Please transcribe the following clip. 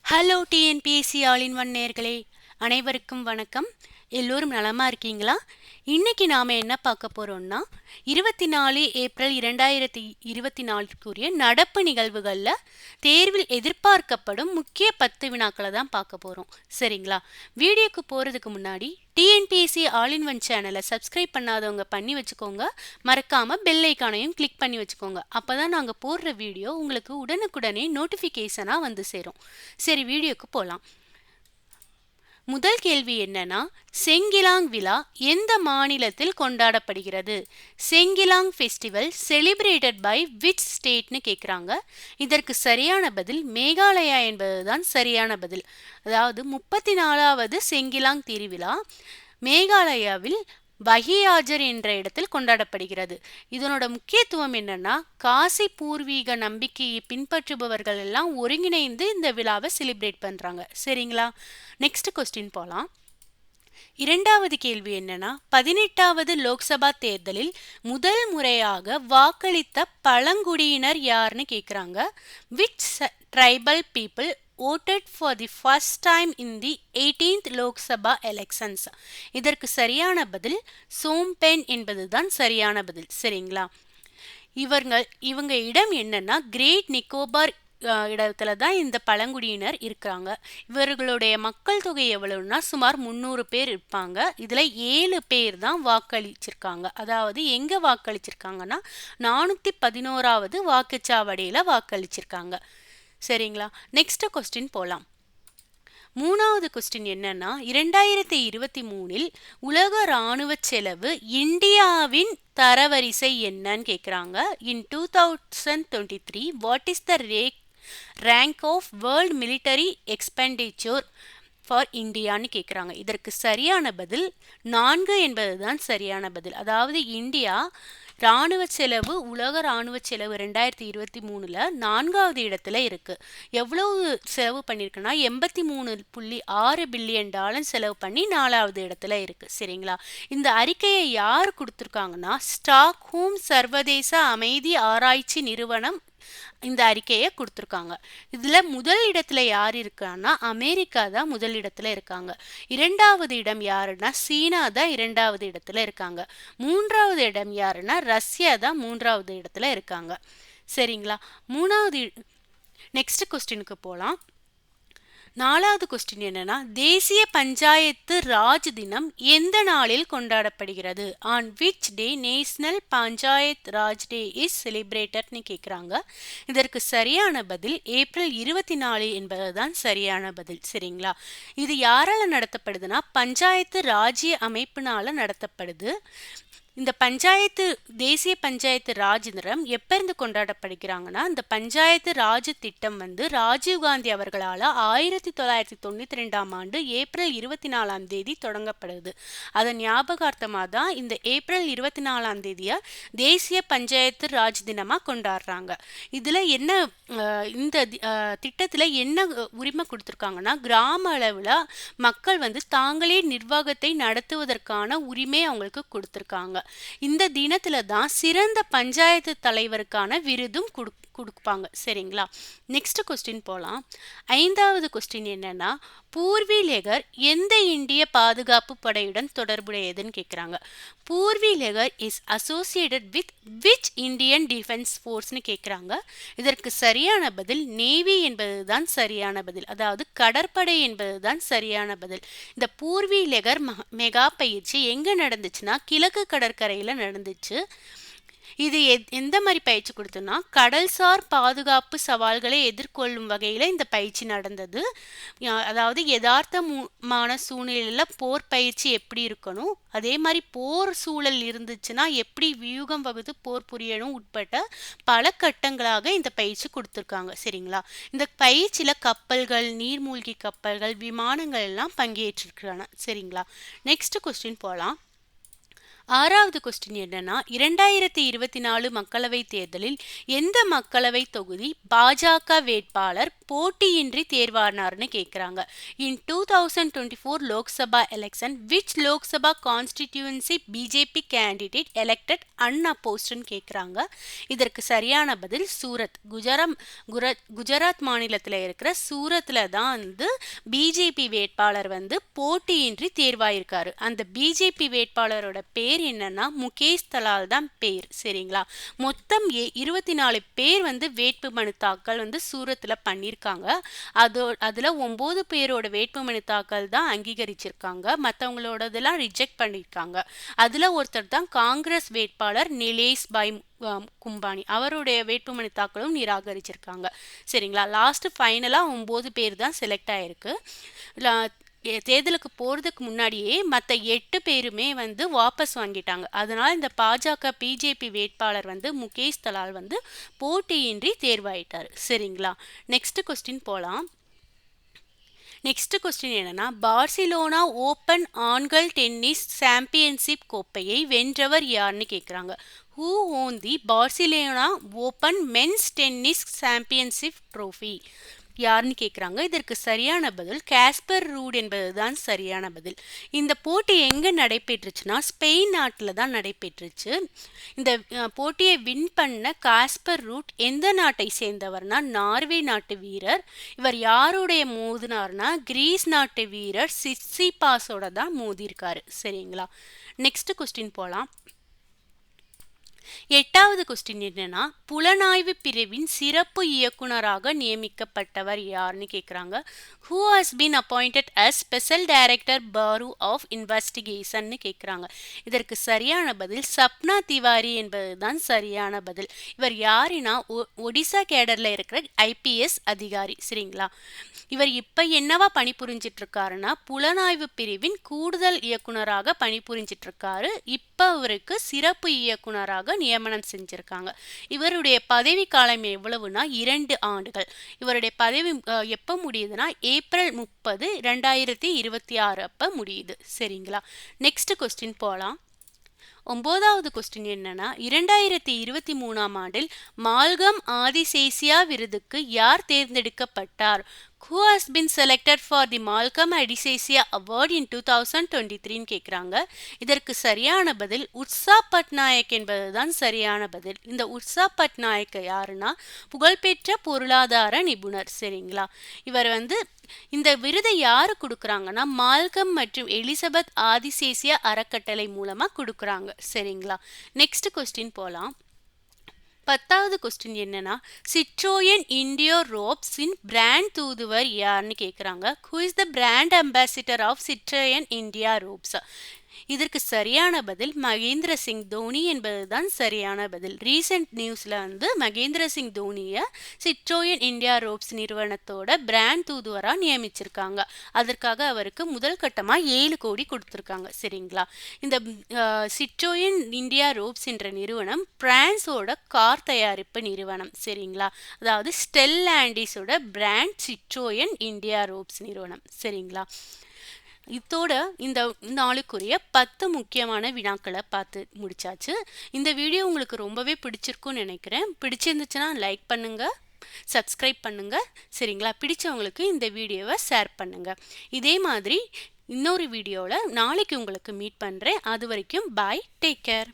Hello TNPSC all in one நேர்களே, அனைவருக்கும் வணக்கம். எல்லோரும் நலமா இருக்கீங்களா? இன்னைக்கு நாம என்ன பார்க்க போறோம்னா 24 ஏப்ரல் 2024 நடப்பு நிகழ்வுகள்ல தேர்வில் எதிர்பார்க்கப்படும் முக்கிய 10 வினாக்களை தான் பார்க்க போறோம். சரிங்களா? வீடியோக்கு போறதுக்கு முன்னாடி டிஎன்பிஎஸ்சி ஆல் இன் ஒன் சேனலை சப்ஸ்கிரைப் பண்ணாதவங்க பண்ணி வச்சுக்கோங்க. மறக்காம பெல் ஐக்கானையும் கிளிக் பண்ணி வச்சுக்கோங்க. அப்பதான் நாங்க போடுற வீடியோ உங்களுக்கு உடனுக்குடனே நோட்டிஃபிகேஷனா வந்து சேரும். சரி, வீடியோக்கு போலாம். முதல் கேள்வி என்னன்னா, செங்கிலாங் விழா எந்த மாநிலத்தில் கொண்டாடப்படுகிறது? செங்கிலாங் ஃபெஸ்டிவல் செலிப்ரேட்டட் பை விச் ஸ்டேட்னு கேட்குறாங்க. இதற்கு சரியான பதில் மேகாலயா என்பதுதான் சரியான பதில். அதாவது 34வது செங்கிலாங் திருவிழா மேகாலயாவில் பஹியாஜர் என்ற இடத்தில் கொண்டாடப்படுகிறது. இதனோட முக்கியத்துவம் என்னன்னா, காசி பூர்வீக நம்பிக்கையை பின்பற்றுபவர்கள் எல்லாம் ஒருங்கிணைந்து இந்த விழாவை செலிப்ரேட் பண்றாங்க. சரிங்களா? நெக்ஸ்ட் கொஸ்டின் போலாம். இரண்டாவது கேள்வி என்னன்னா, 18வது லோக்சபா தேர்தலில் முதல் முறையாக வாக்களித்த பழங்குடியினர் யாருன்னு கேட்குறாங்க. Which tribal people voted for the first time in the 18th Lok Sabha elections? இதற்கு சரியான பதில் சோம்பென் என்பதுதான் சரியான பதில். சரிங்களா? இவங்க இடம் என்னன்னா கிரேட் நிக்கோபார் இடத்துல தான் இந்த பழங்குடியினர் இருக்காங்க. இவர்களுடைய மக்கள் தொகை எவ்வளவுன்னா சுமார் 300 பேர் இருப்பாங்க. இதுல 7 பேர் தான் வாக்களிச்சிருக்காங்க. அதாவது எங்க வாக்களிச்சிருக்காங்கன்னா 411வது வாக்குச்சாவடியில வாக்களிச்சிருக்காங்க. சரிங்களா? நெக்ஸ்ட் கொஸ்டின் போலாம். மூணாவது கொஸ்டின் என்னன்னா, 2023 உலக இராணுவ செலவு இந்தியாவின் தரவரிசை என்னன்னு கேட்குறாங்க. In 2023 what is the rank of world military expenditure for இந்தியான்னு கேட்குறாங்க. இதற்கு சரியான பதில் 4 என்பதுதான் சரியான பதில். அதாவது இந்தியா இராணுவ செலவு உலக இராணுவ செலவு 2023 4வது இடத்துல இருக்கு. எவ்வளவு செலவு பண்ணியிருக்குன்னா 83.6 பில்லியன் டாலர் செலவு பண்ணி 4வது இடத்துல இருக்கு. சரிங்களா? இந்த அறிக்கையை யார் கொடுத்துருக்காங்கன்னா, ஸ்டாக்ஹோம் சர்வதேச அமைதி ஆராய்ச்சி நிறுவனம் இந்த அறிக்கையை கொடுத்துருக்காங்க. இதுல முதல் இடத்துல யார் இருக்கான்னா அமெரிக்கா தான் முதல் இடத்துல இருக்காங்க. இரண்டாவது இடம் யாருன்னா சீனா தான் இரண்டாவது இடத்துல இருக்காங்க. மூன்றாவது இடம் யாருன்னா ரஷ்யா தான் மூன்றாவது இடத்துல இருக்காங்க. சரிங்களா? நெக்ஸ்ட் கொஸ்டினுக்கு போலாம். 4வது கொஸ்டின் என்னன்னா, தேசிய பஞ்சாயத்து ராஜ் தினம் எந்த நாளில் கொண்டாடப்படுகிறது? On which day national Panchayat Raj day is செலிப்ரேட்டட்னு கேட்குறாங்க. இதற்கு சரியான பதில் ஏப்ரல் 24 என்பதுதான் சரியான பதில். சரிங்களா? இது யாரால நடத்தப்படுதுன்னா பஞ்சாயத்து ராஜ்ய அமைப்பினால நடத்தப்படுது. இந்த தேசிய பஞ்சாயத்து ராஜ் தினம் எப்ப இருந்து கொண்டாடப்படுகிறாங்கன்னா, இந்த பஞ்சாயத்து ராஜ் திட்டம் ராஜீவ்காந்தி அவர்களால் 1992ஆம் ஆண்டு ஏப்ரல் 24ஆம் தேதி தொடங்கப்படுது. அதன் ஞாபகார்த்தமாக தான் இந்த ஏப்ரல் 24ஆம் தேதியை தேசிய பஞ்சாயத்து ராஜ் தினமா கொண்டாடுறாங்க. இதுல என்ன இந்த திட்டத்துல என்ன உரிமை கொடுத்துருக்காங்கன்னா, கிராம அளவுல மக்கள் தாங்களே நிர்வாகத்தை நடத்துவதற்கான உரிமை அவங்களுக்கு கொடுத்துருக்காங்க. இந்த தினத்துல தான் சிறந்த பஞ்சாயத்து தலைவருக்கான விருதும் கொடுப்பாங்க. சரிங்களா? நெக்ஸ்ட் கொஸ்டின் போலாம். 5வது கொஸ்டின் என்னன்னா, பூர்வி லெகர் எந்த இந்திய பாதுகாப்பு படையுடன் தொடர்புடையதுன்னு கேட்குறாங்க. பூர்வி லெகர் is associated with which Indian defence ஃபோர்ஸ்னு கேட்குறாங்க. இதற்கு சரியான பதில் நேவி என்பதுதான் சரியான பதில். அதாவது கடற்படை என்பதுதான் சரியான பதில். இந்த பூர்வி லெகர் மெகா பயிற்சி எங்க நடந்துச்சுன்னா கிழக்கு கடற்கரையில நடந்துச்சு. இது எந்த மாதிரி பயிற்சி கொடுத்தோம்னா, கடல்சார் பாதுகாப்பு சவால்களை எதிர்கொள்ளும் வகையில இந்த பயிற்சி நடந்தது. அதாவது யதார்த்தமான சூழ்நிலையில போர் பயிற்சி எப்படி இருக்கணும், அதே மாதிரி போர் சூழல் இருந்துச்சுன்னா எப்படி வியூகம் வகுத்து போர் புரியணும் உட்பட்ட பல கட்டங்களாக இந்த பயிற்சி கொடுத்துருக்காங்க. சரிங்களா? இந்த பயிற்சியில கப்பல்கள், நீர்மூழ்கி கப்பல்கள், விமானங்கள் எல்லாம் பங்கேற்றிருக்கிறாங்க. சரிங்களா? நெக்ஸ்ட் கொஸ்டின் போலாம். ஆறாவது கொஸ்டின் என்னன்னா 2024 மக்களவை தேர்தலில் எந்த மக்களவை தொகுதி பாஜக வேட்பாளர் போட்டியின்றி தேர்வானார்னு கேட்குறாங்க. In 2024 Lok Sabha election which Lok Sabha constituency BJP candidate elected அன்அப்போஸ்ட்னு கேட்குறாங்க. இதற்கு சரியான பதில் சூரத். குஜராத் மாநிலத்தில் இருக்கிற சூரத்தில் தான் வந்து பிஜேபி வேட்பாளர் வந்து போட்டியின்றி தேர்வாயிருக்காரு. அந்த பிஜேபி வேட்பாளரோட பேர் என்னன்னா முகேஷ் தலால் தான் பேர். சரிங்களா? மொத்தம் 24 பேர் வந்து வேட்புமனு தாக்கல் வந்து சூரத்தில் பண்ணியிருக்காங்க. அதில் 9 பேரோட வேட்புமனு தாக்கல் தான் அங்கீகரிச்சிருக்காங்க, மற்றவங்களோடதெல்லாம் ரிஜெக்ட் பண்ணியிருக்காங்க. அதில் ஒருத்தர் தான் காங்கிரஸ் வேட்பாளர் நிலேஷ் பாய் கும்பானி, அவருடைய வேட்புமனு தாக்கலும் நிராகரிச்சிருக்காங்க. சரிங்களா? லாஸ்ட் ஃபைனலாக 9 பேர் தான் செலக்ட் ஆயிருக்கு. தேர்தலுக்கு போகிறதுக்கு முன்னாடியே மற்ற 8 பேருமே வந்து வாபஸ் வாங்கிட்டாங்க. அதனால் இந்த பாஜக பிஜேபி வேட்பாளர் வந்து முகேஷ் தலால் வந்து போட்டியின்றி தேர்வாயிட்டார். சரிங்களா? நெக்ஸ்ட் கொஸ்டின் போகலாம். நெக்ஸ்ட் கொஸ்டின் என்னன்னா பார்சிலோனா ஓப்பன் ஆண்கள் டென்னிஸ் சாம்பியன்ஷிப் கோப்பையை வென்றவர் யாருன்னு கேட்குறாங்க. Who won the Barcelona open men's tennis championship trophy யாருன்னு கேட்குறாங்க. இதற்கு சரியான பதில் காஸ்பர் ரூட் என்பதுதான் சரியான பதில். இந்த போட்டி எங்கே நடைபெற்றுச்சுன்னா ஸ்பெயின் நாட்டில் தான் நடைபெற்றுச்சு. இந்த போட்டியை வின் பண்ண காஸ்பர் ரூட் எந்த நாட்டை சேர்ந்தவர்னா நார்வே நாட்டு வீரர். இவர் யாருடைய மோதினார்னா கிரீஸ் நாட்டு வீரர் சிட்சிபாஸோட தான் மோதிருக்காரு. சரிங்களா? நெக்ஸ்ட் கொஸ்டின் போகலாம். 8வது கொஸ்டின் என்னன்னா புலனாய்வு பிரிவின் சிறப்பு இயக்குனராக நியமிக்கப்பட்டவர் யாருன்னு கேட்குறாங்க. Who has been appointed as special director bureau of இன்வெஸ்டிகேஷன்னு கேட்குறாங்க. இதற்கு சரியான பதில் சப்னா திவாரி என்பதுதான் சரியான பதில். இவர் யாருன்னா ஒடிசா கேடரில் இருக்கிற ஐபிஎஸ் அதிகாரி. சரிங்களா? இவர் இப்போ என்னவா பணிபுரிஞ்சிட்டு இருக்காருன்னா புலனாய்வு பிரிவின் கூடுதல் இயக்குனராக பணிபுரிஞ்சிட்டு இருக்காரு. இப்போ அவருக்கு சிறப்பு இயக்குனராக நியமனம் செஞ்சிருக்காங்க. இவருடைய பதவி காலம் எவ்வளவுனா 2 ஆண்டுகள். இவருடைய பதவி எப்போ முடியுதுன்னா ஏப்ரல் 30, 2026 அப்போ முடியுது. சரிங்களா? நெக்ஸ்ட் கொஸ்டின் போகலாம். 9வது கொஸ்டின் என்னன்னா 2023ஆம் ஆண்டில் மால்கம் ஆதிசேஷியா விருதுக்கு யார் தேர்ந்தெடுக்கப்பட்டார்? Who has been selected for the Malcolm Adisessia Award in 2023ன்னு கேட்குறாங்க. இதற்கு சரியான பதில் உட்சா பட்நாயக் என்பதுதான் சரியான பதில். இந்த உட்சா பட்நாயக் யாருன்னா புகழ்பெற்ற பொருளாதார நிபுணர். சரிங்களா? இவர் வந்து இந்த விருதை யாரு கொடுக்குறாங்கன்னா மால்கம் மற்றும் எலிசபெத் ஆதிசேஷியா அறக்கட்டளை மூலமா கொடுக்குறாங்க. சரிங்களா? நெக்ஸ்ட் கொஸ்டின் போகலாம். 10வது கொஸ்டின் என்னன்னா சிட்ரோயன் இண்டியோ ரோப்ஸின் பிராண்ட் தூதுவர் யாருன்னு கேட்குறாங்க. Who is the brand ambassador of Citroen India ropes? இதற்கு சரியான பதில் மகேந்திர சிங் தோனி என்பதுதான் சரியான பதில். ரீசெண்ட் நியூஸில் வந்து மகேந்திர சிங் தோனியை சிட்ரோயன் இந்தியா ரோப்ஸ் நிறுவனத்தோட பிராண்ட் தூதுவராக நியமிச்சிருக்காங்க. அதற்காக அவருக்கு முதல் கட்டமாக 7 கோடி கொடுத்துருக்காங்க. சரிங்களா? இந்த சிட்ரோயன் இந்தியா ரோப்ஸ் என்ற நிறுவனம் பிரான்ஸோட கார் தயாரிப்பு நிறுவனம். சரிங்களா? அதாவது ஸ்டெல்லாண்டிஸோட பிராண்ட் சிட்ரோயன் இந்தியா ரோப்ஸ் நிறுவனம். சரிங்களா? இதோட இந்த நாளுக்குரிய 10 முக்கியமான வினாக்களை பார்த்து முடிச்சாச்சு. இந்த வீடியோ உங்களுக்கு ரொம்பவே பிடிச்சிருக்கும்னு நினைக்கிறேன். பிடிச்சிருந்துச்சுன்னா லைக் பண்ணுங்க, சப்ஸ்கிரைப் பண்ணுங்க. சரிங்களா? பிடிச்சவங்களுக்கு இந்த வீடியோவை ஷேர் பண்ணுங்க. இதே மாதிரி இன்னொரு வீடியோவில் நாளைக்கு உங்களுக்கு மீட் பண்ணுறேன். அது வரைக்கும் பாய், டேக் கேர்.